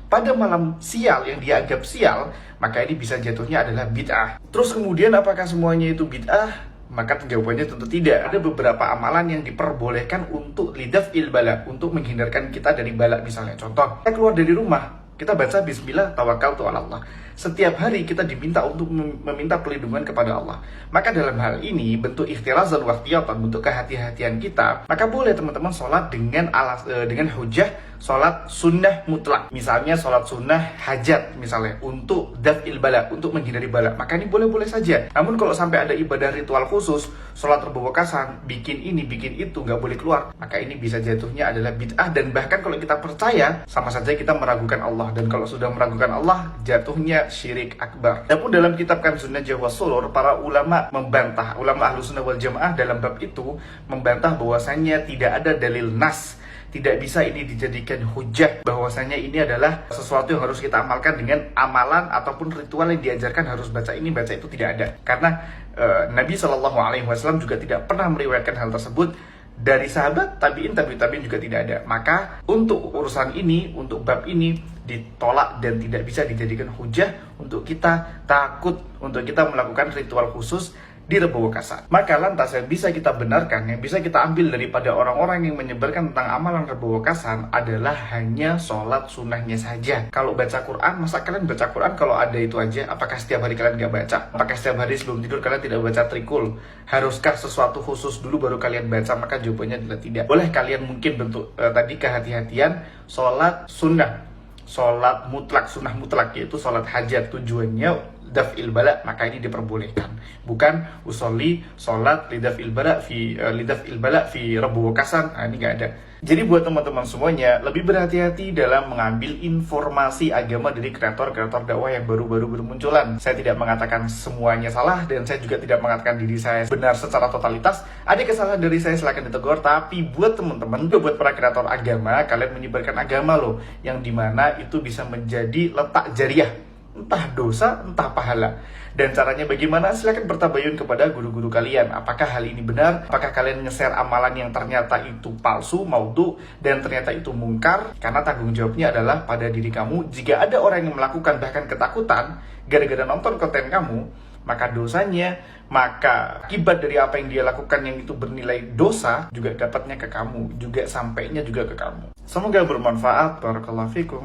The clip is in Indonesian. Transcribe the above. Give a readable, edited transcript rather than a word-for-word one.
pada malam sial yang dia anggap sial, maka ini bisa jatuhnya adalah bid'ah. Terus kemudian apakah semuanya itu bid'ah? Maka jawabannya tentu tidak. Ada beberapa amalan yang diperbolehkan untuk lidaf'il bala, untuk menghindarkan kita dari bala. Misalnya contoh, kita keluar dari rumah, kita baca bismillah tawakkaltu 'ala Allah. Setiap hari kita diminta untuk meminta perlindungan kepada Allah. Maka dalam hal ini bentuk ikhtirazan wa ihtiyatan, bentuk kehati-hatian kita, maka boleh teman-teman sholat dengan hujah sholat sunnah mutlak. Misalnya sholat sunnah hajat misalnya, untuk daf'il bala, untuk menghindari bala. Maka ini boleh-boleh saja. Namun kalau sampai ada ibadah ritual khusus, sholat Rebu Wekasan, bikin ini, bikin itu, nggak boleh keluar, maka ini bisa jatuhnya adalah bid'ah. Dan bahkan kalau kita percaya, sama saja kita meragukan Allah. Dan kalau sudah meragukan Allah, jatuhnya syirik akbar. Namun dalam kitab Kanzun Najah was Surur, para ulama membantah, ulama Ahlussunnah wal Jamaah dalam bab itu membantah bahwasanya tidak ada dalil nas, tidak bisa ini dijadikan hujah bahwasanya ini adalah sesuatu yang harus kita amalkan dengan amalan ataupun ritual yang diajarkan harus baca ini, baca itu, tidak ada. Karena Nabi SAW juga tidak pernah meriwayatkan hal tersebut dari sahabat, tabi'in juga tidak ada. Maka untuk urusan ini, untuk bab ini ditolak dan tidak bisa dijadikan hujah untuk kita takut, untuk kita melakukan ritual khusus di Rebu Wekasan. Maka lantas yang bisa kita benarkan, yang bisa kita ambil daripada orang-orang yang menyebarkan tentang amalan Rebu Wekasan adalah hanya sholat sunnahnya saja. Kalau baca Quran, masa kalian baca Quran kalau ada itu aja? Apakah setiap hari kalian gak baca? Apakah setiap hari sebelum tidur kalian tidak baca trikul? Haruskah sesuatu khusus dulu baru kalian baca? Maka jawabannya adalah tidak. Boleh kalian mungkin bentuk tadi kehati-hatian sholat sunnah, sholat mutlak, sunnah mutlak, yaitu sholat hajat, tujuannya daf'il bala, maka ini diperbolehkan. Bukan usolli sholat lidaf'il bala fi Rebu Wekasan. Nah, ini nggak ada. Jadi buat teman-teman semuanya, lebih berhati-hati dalam mengambil informasi agama dari kreator-kreator dakwah yang baru-baru bermunculan. Saya tidak mengatakan semuanya salah, dan saya juga tidak mengatakan diri saya benar secara totalitas. Ada kesalahan dari saya, silakan ditegur. Tapi buat teman-teman, buat para kreator agama, kalian menyebarkan agama loh, yang dimana itu bisa menjadi letak jariah, entah dosa, entah pahala. Dan caranya bagaimana? Silakan bertabayun kepada guru-guru kalian. Apakah hal ini benar? Apakah kalian nge-share amalan yang ternyata itu palsu, maudhu, dan ternyata itu mungkar? Karena tanggung jawabnya adalah pada diri kamu. Jika ada orang yang melakukan bahkan ketakutan gara-gara nonton konten kamu, maka dosanya, maka akibat dari apa yang dia lakukan yang itu bernilai dosa juga dapatnya ke kamu, juga sampainya juga ke kamu. Semoga bermanfaat. Barakallahu fikum.